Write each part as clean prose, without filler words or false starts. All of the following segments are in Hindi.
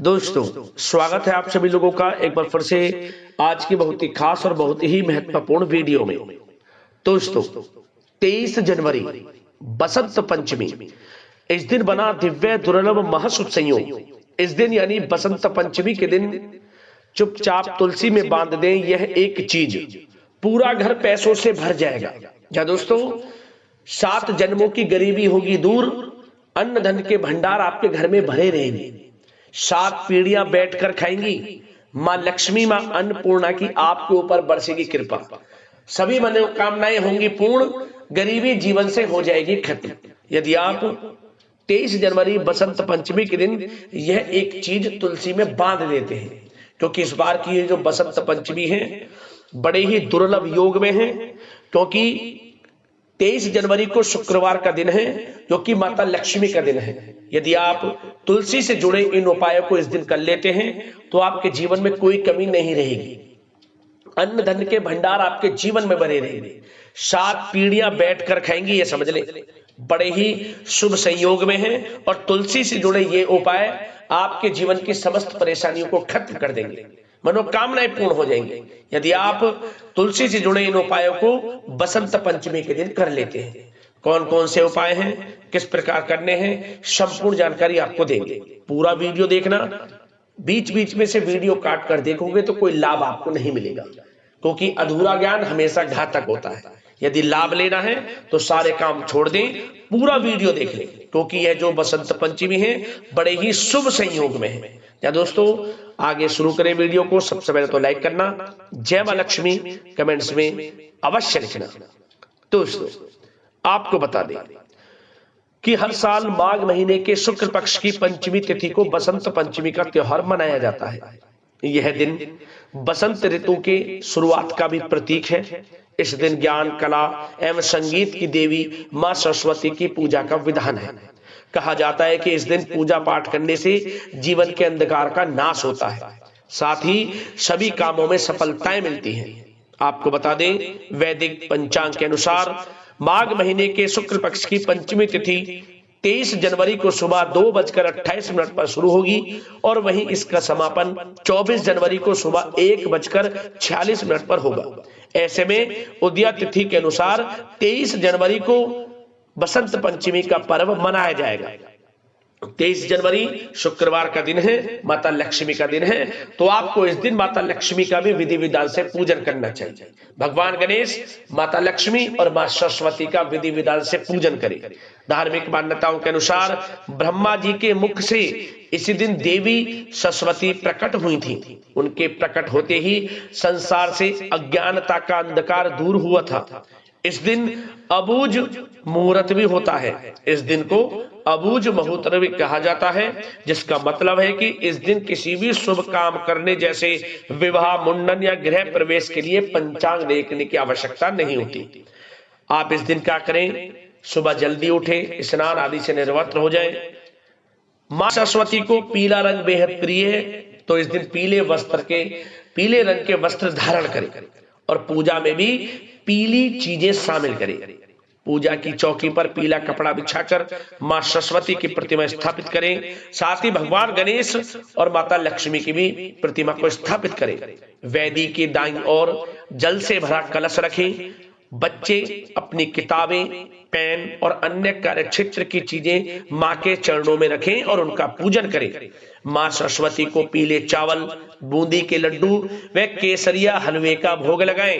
दोस्तों, स्वागत है आप सभी लोगों का एक बार फिर से आज की बहुत ही खास और बहुत ही महत्वपूर्ण वीडियो में। दोस्तों, 23 जनवरी बसंत पंचमी, इस दिन बना दिव्य दुर्लभ महाशुभ संयोग। इस दिन यानी बसंत पंचमी के दिन चुपचाप तुलसी में बांध दें यह एक चीज, पूरा घर पैसों से भर जाएगा। क्या दोस्तों, 7 जन्मों की गरीबी होगी दूर, अन्न धन के भंडार आपके घर में भरे रहेंगे। 7 पीढ़ियां बैठकर खाएंगी, मां लक्ष्मी मां अन्नपूर्णा की आपके ऊपर बरसेगी कृपा। सभी मनोकामनाएं होंगी पूर्ण, गरीबी जीवन से हो जाएगी खत्म। यदि आप 23 जनवरी बसंत पंचमी के दिन यह एक चीज तुलसी में बांध देते हैं, क्योंकि इस बार की ये जो बसंत पंचमी है बड़े ही दुर्लभ योग में है, क्योंकि 23 जनवरी को शुक्रवार का दिन है, जो कि माता लक्ष्मी का दिन है। यदि आप तुलसी से जुड़े इन उपायों को इस दिन कर लेते हैं तो आपके जीवन में कोई कमी नहीं रहेगी, अन्न धन के भंडार आपके जीवन में भरे रहेंगे। 7 पीढ़ियां बैठकर खाएंगी, ये समझ ले, बड़े ही शुभ संयोग में है। और तुलसी से जुड़े ये उपाय आपके जीवन की समस्त परेशानियों को खत्म कर देंगे, मनोकामनाएं पूर्ण हो जाएंगी, यदि आप तुलसी से जुड़े इन उपायों को बसंत पंचमी के दिन कर लेते हैं। कौन कौन से उपाय हैं, किस प्रकार करने हैं, संपूर्ण जानकारी आपको देंगे। पूरा वीडियो देखना, बीच बीच में से वीडियो काट कर देखोगे तो कोई लाभ आपको नहीं मिलेगा, क्योंकि अधूरा ज्ञान हमेशा घातक होता है। यदि लाभ लेना है तो सारे काम छोड़ दें, पूरा वीडियो देख लें, क्योंकि यह जो बसंत पंचमी है बड़े ही शुभ संयोग में है। या दोस्तों, आगे शुरू करें वीडियो को। सबसे पहले तो लाइक करना, जय मां लक्ष्मी कमेंट्स में अवश्य लिखना। दोस्तों, आपको बता दें कि हर साल माघ महीने के शुक्ल पक्ष की पंचमी तिथि को बसंत पंचमी का त्योहार मनाया जाता है। यह दिन बसंत ऋतु के शुरुआत का भी प्रतीक है। इस दिन ज्ञान, कला एवं संगीत की देवी मां सरस्वती की पूजा का विधान है। कहा जाता है कि इस दिन पूजा पाठ करने से जीवन के अंधकार का नाश होता है, साथ ही सभी कामों में सफलताएं मिलती हैं। आपको बता दें, वैदिक पंचांग के अनुसार माघ महीने के शुक्ल पक्ष की पंचमी तिथि 23 जनवरी को सुबह 2:28 पर शुरू होगी और वहीं इसका समापन 24 जनवरी को सुबह 1:46 पर होगा। ऐसे में उदया तिथि के अनुसार 23 जनवरी को बसंत पंचमी का पर्व मनाया जाएगा। 23 जनवरी शुक्रवार का दिन है, माता लक्ष्मी का दिन है, तो आपको इस दिन माता लक्ष्मी का भी विधि विधान से पूजन करना चाहिए। भगवान गणेश, माता लक्ष्मी और मां सरस्वती का विधि विधान से पूजन करें। धार्मिक मान्यताओं के अनुसार ब्रह्मा जी के मुख से इसी दिन देवी सरस्वती प्रकट हुई थी। उनके प्रकट होते ही संसार से अज्ञानता का अंधकार दूर हुआ था। इस दिन अबूझ मुहूर्त भी होता है। इस दिन को अबूझ मुहूर्त भी कहा जाता है, जिसका मतलब है कि इस दिन किसी भी शुभ काम करने जैसे विवाह, मुंडन या गृह प्रवेश के लिए पंचांग देखने की आवश्यकता नहीं होती। आप इस दिन क्या करें, सुबह जल्दी उठें, स्नान आदि से निर्वस्त्र हो जाएं। मां सरस्वती को पीला रंग बेहद प्रिय है, तो इस दिन पीले रंग के वस्त्र धारण करें और पूजा में भी पीली चीजें शामिल करें। पूजा की चौकी पर पीला कपड़ा बिछाकर मां सरस्वती की प्रतिमा स्थापित करें। साथ ही भगवान गणेश और माता लक्ष्मी की भी प्रतिमा को स्थापित करें। वेदी के दाईं ओर जल से भरा कलश रखें। बच्चे अपनी किताबें, पेन और अन्य कार्यक्षेत्र की चीजें मां के चरणों में रखें और उनका पूजन करें। मां सरस्वती को पीले चावल, बूंदी के लड्डू व केसरिया हलवे का भोग लगाएं।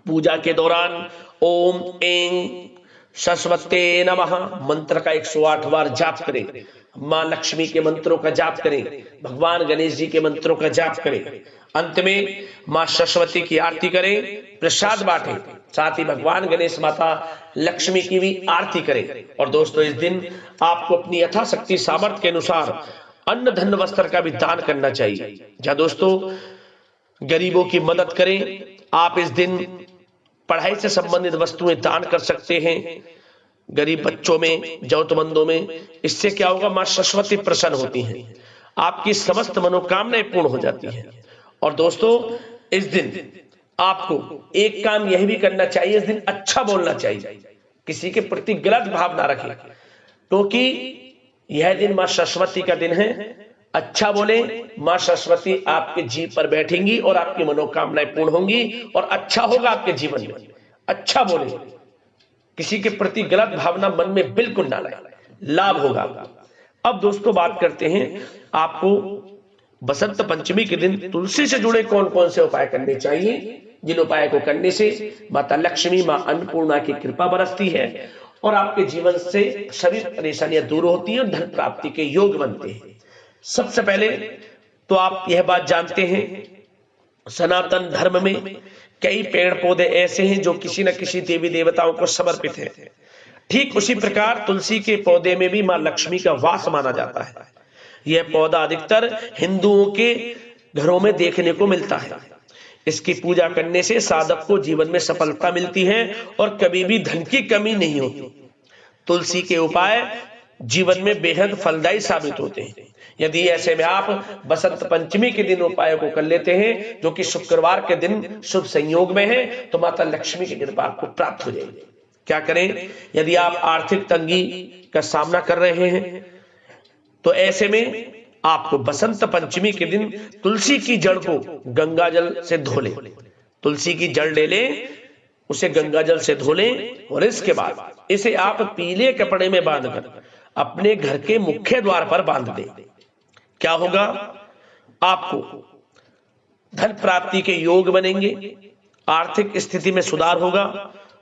पूजा के दौरान ओम ऐं सरस्वते नमः मंत्र का 108 बार जाप करें। मां लक्ष्मी के मंत्रों का जाप करें, भगवान गणेश जी के मंत्रों का जाप करें। अंत में मां सरस्वती की आरती करें, प्रसाद बांटें, साथ ही भगवान गणेश, माता लक्ष्मी की भी आरती करें। और दोस्तों, इस दिन आपको अपनी यथाशक्ति सामर्थ्य के अनुसार अन्न धन वस्त्र का भी दान करना चाहिए। जहां दोस्तों, गरीबों की मदद करें। आप इस दिन पढ़ाई से संबंधित वस्तुएं दान कर सकते हैं, गरीब बच्चों में, जरूरतमंदों में। इससे क्या होगा, मां सरस्वती प्रसन्न होती हैं, आपकी समस्त मनोकामनाएं पूर्ण हो जाती हैं। और दोस्तों, इस दिन आपको एक काम यह भी करना चाहिए, इस दिन अच्छा बोलना चाहिए, किसी के प्रति गलत भाव ना रखें, क्योंकि यह दिन मां सरस्वती का दिन है। अच्छा बोले, मां सरस्वती आपके जीव पर बैठेंगी और आपकी मनोकामनाएं पूर्ण होंगी और अच्छा होगा आपके जीवन में। अच्छा बोले, किसी के प्रति गलत भावना मन में बिल्कुल ना लाए, लाभ होगा। अब दोस्तों बात करते हैं आपको बसंत पंचमी के दिन तुलसी से जुड़े कौन कौन से उपाय करने चाहिए, जिन उपाय को करने से माता लक्ष्मी, मां अन्नपूर्णा की कृपा बरसती है और आपके जीवन से सभी परेशानियां दूर होती हैं और धन प्राप्ति के योग बनते हैं। सबसे पहले तो आप यह बात जानते हैं, सनातन धर्म में कई पेड़ पौधे ऐसे हैं जो किसी न किसी देवी देवताओं को समर्पित हैं। ठीक उसी प्रकार तुलसी के पौधे में भी मां लक्ष्मी का वास माना जाता है। यह पौधा अधिकतर हिंदुओं के घरों में देखने को मिलता है। इसकी पूजा करने से साधक को जीवन में सफलता मिलती है और कभी भी धन की कमी नहीं होती। तुलसी के उपाय जीवन में बेहद फलदायी साबित होते हैं। यदि ऐसे में आप बसंत पंचमी के दिन उपायों को कर लेते हैं, जो कि शुक्रवार के दिन शुभ संयोग में है, तो माता लक्ष्मी की कृपा आपको प्राप्त हो जाएगी। क्या करें, यदि आप आर्थिक तंगी का सामना कर रहे हैं तो ऐसे में आपको बसंत पंचमी के दिन तुलसी की जड़ को गंगा जल से धो लें। तुलसी की जड़ ले लें, उसे गंगा जल से धो लें और इसके बाद इसे आप पीले कपड़े में बांधकर अपने घर के मुख्य द्वार पर बांध दें। क्या होगा, आपको धन प्राप्ति के योग बनेंगे, आर्थिक स्थिति में सुधार होगा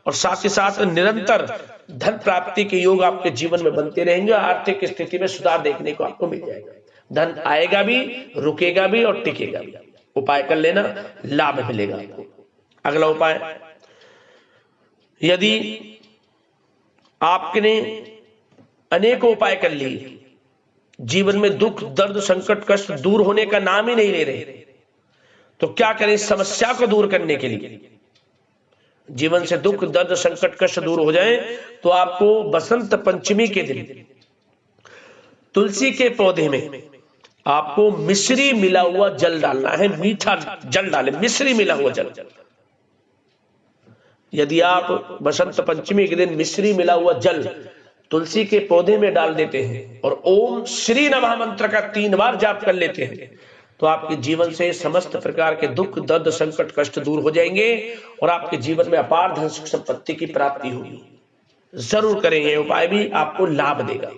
और साथ ही साथ निरंतर धन प्राप्ति के योग आपके जीवन में बनते रहेंगे। आर्थिक स्थिति में सुधार देखने को आपको मिल जाएगा। धन आएगा भी, रुकेगा भी और टिकेगा भी। उपाय कर लेना, लाभ मिलेगा आपको। अगला उपाय, यदि आपने अनेकों उपाय कर लिए, जीवन में दुख दर्द संकट कष्ट दूर होने का नाम ही नहीं ले रहे, तो क्या करें, समस्या को दूर करने के लिए, जीवन से दुख दर्द संकट कष्ट दूर हो जाए, तो आपको बसंत पंचमी के दिन तुलसी के पौधे में आपको मिश्री मिला हुआ जल डालना है। मीठा जल डालें, मिश्री मिला हुआ जल। यदि आप बसंत पंचमी के दिन मिश्री मिला हुआ जल तुलसी के पौधे में डाल देते हैं और ओम श्री नमः मंत्र का 3 बार जाप कर लेते हैं, तो आपके जीवन से समस्त प्रकार के दुख दर्द संकट कष्ट दूर हो जाएंगे और आपके जीवन में अपार धन सुख संपत्ति की प्राप्ति होगी। जरूर करें, यह उपाय भी आपको लाभ देगा।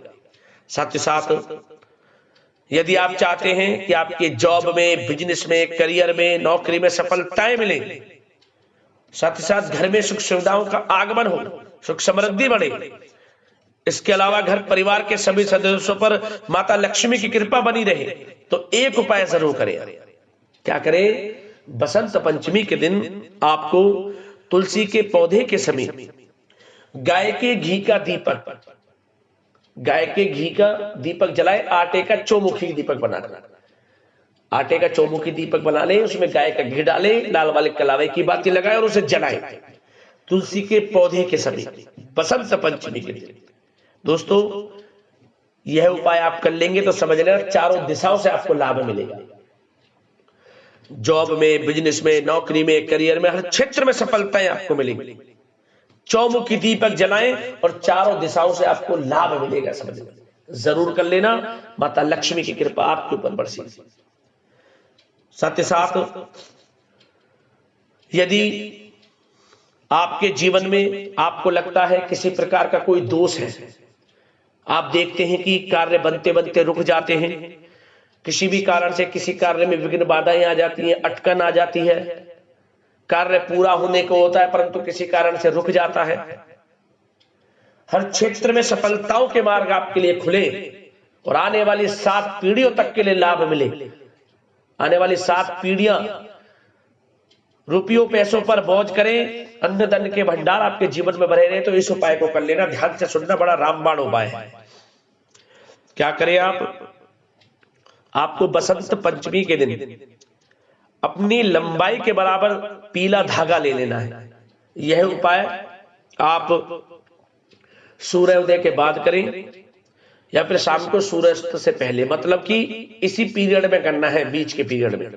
साथ ही साथ यदि आप चाहते हैं कि आपके जॉब में, बिजनेस में, करियर में, नौकरी में सफलताएं मिले, साथ ही साथ घर में सुख सुविधाओं का आगमन हो, सुख समृद्धि बढ़े, इसके अलावा घर परिवार के सभी सदस्यों पर माता लक्ष्मी की कृपा बनी रहे, तो एक उपाय जरूर करें। क्या करें, बसंत पंचमी के दिन आपको तुलसी के पौधे के समीप गाय के घी का दीपक, गाय के घी का दीपक जलाए, आटे का चौमुखी दीपक बना लेना। आटे का चौमुखी दीपक बना ले, उसमें गाय का घी डाले, लाल वाले कलावे की बाती लगाए और उसे जलाए तुलसी के पौधे के समीप बसंत पंचमी के दिन। दोस्तों, यह उपाय आप कर लेंगे तो समझ लेना चारों दिशाओं से आपको लाभ मिलेगा। जॉब में, बिजनेस में, नौकरी में, करियर में, हर क्षेत्र में सफलताएं आपको मिलेंगी। चौमुखी दीपक जलाएं और चारों दिशाओं से आपको लाभ मिलेगा, समझ लेना। जरूर कर लेना, माता लक्ष्मी की कृपा आपके ऊपर बरसेगी। साथ ही साथ यदि आपके जीवन में आपको लगता है किसी प्रकार का कोई दोष है, आप देखते हैं कि कार्य बनते बनते रुक जाते हैं, किसी भी कारण से किसी कार्य में विघ्न बाधाएं आ जाती हैं, अटकन आ जाती है, कार्य पूरा होने को होता है परंतु किसी कारण से रुक जाता है, हर क्षेत्र में सफलताओं के मार्ग आपके लिए खुले और आने वाली 7 पीढ़ियों तक के लिए लाभ मिले, आने वाली 7 पीढ़ियां रुपयों पैसों पर बोझ करें, अन्न धन के भंडार आपके जीवन में भरे रहे, तो इस उपाय को कर लेना। ध्यान से सुनना, बड़ा रामबाण उपाय है। क्या करें आपको बसंत पंचमी के दिन अपनी लंबाई के बराबर पीला धागा ले लेना है। यह उपाय आप सूर्योदय के बाद करें या फिर शाम को सूर्यास्त से पहले, मतलब कि इसी पीरियड में करना है, बीच के पीरियड में,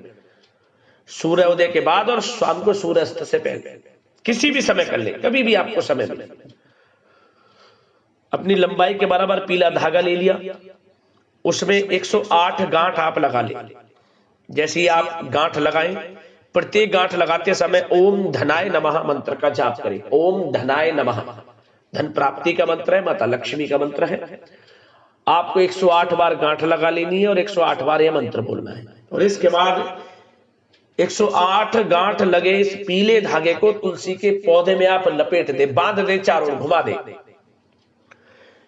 सूर्योदय के बाद और शाम को सूर्यास्त से पहले, किसी भी समय कर ले, कभी भी आपको समय मिले। अपनी लंबाई के बराबर पीला धागा ले लिया, उसमें 108 गांठ आप लगा लें। जैसे ही आप गांठ लगाएं, प्रत्येक गांठ लगाते समय ओम धनाय नमः मंत्र का जाप करें। ओम धनाय नमः, धन प्राप्ति का मंत्र है, माता लक्ष्मी का मंत्र है। आपको 108 बार गांठ लगा लेनी है और 108 बार यह मंत्र बोलना है। और इसके बाद 108 गांठ लगे इस पीले धागे को तुलसी के पौधे में आप लपेट दे, बांध दे, चारों ओर घुमा दे।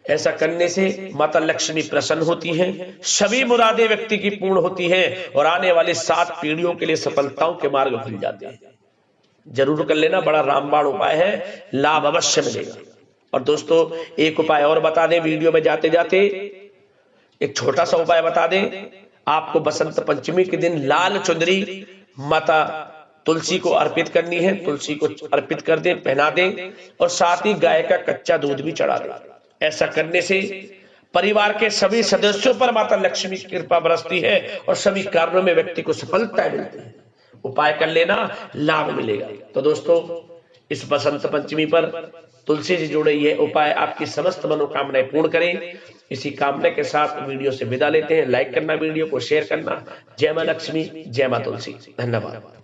ऐसा करने से माता लक्ष्मी प्रसन्न होती हैं, सभी मुरादें व्यक्ति की पूर्ण होती हैं और आने वाले 7 पीढ़ियों के लिए सफलताओं के मार्ग खुल जाते हैं। जरूर कर लेना, बड़ा रामबाण उपाय है, लाभ अवश्य मिलेगा। और दोस्तों एक उपाय और बता दें वीडियो में जाते जाते, एक छोटा सा उपाय बता दें। आपको बसंत पंचमी के दिन लाल चुनरी माता तुलसी को अर्पित करनी है। तुलसी को अर्पित कर दें, पहना दें और साथ ही गाय का कच्चा दूध भी चढ़ा दें। ऐसा करने से परिवार के सभी सदस्यों पर माता लक्ष्मी की कृपा बरसती है और सभी कार्यों में व्यक्ति को सफलता मिलती है। उपाय कर लेना, लाभ मिलेगा। तो दोस्तों इस बसंत पंचमी पर तुलसी से जुड़े ये उपाय आपकी समस्त मनोकामनाएं पूर्ण करें। इसी कामना के साथ वीडियो से विदा लेते हैं। लाइक करना, वीडियो को शेयर करना। जय मां लक्ष्मी, जय मां तुलसी। धन्यवाद।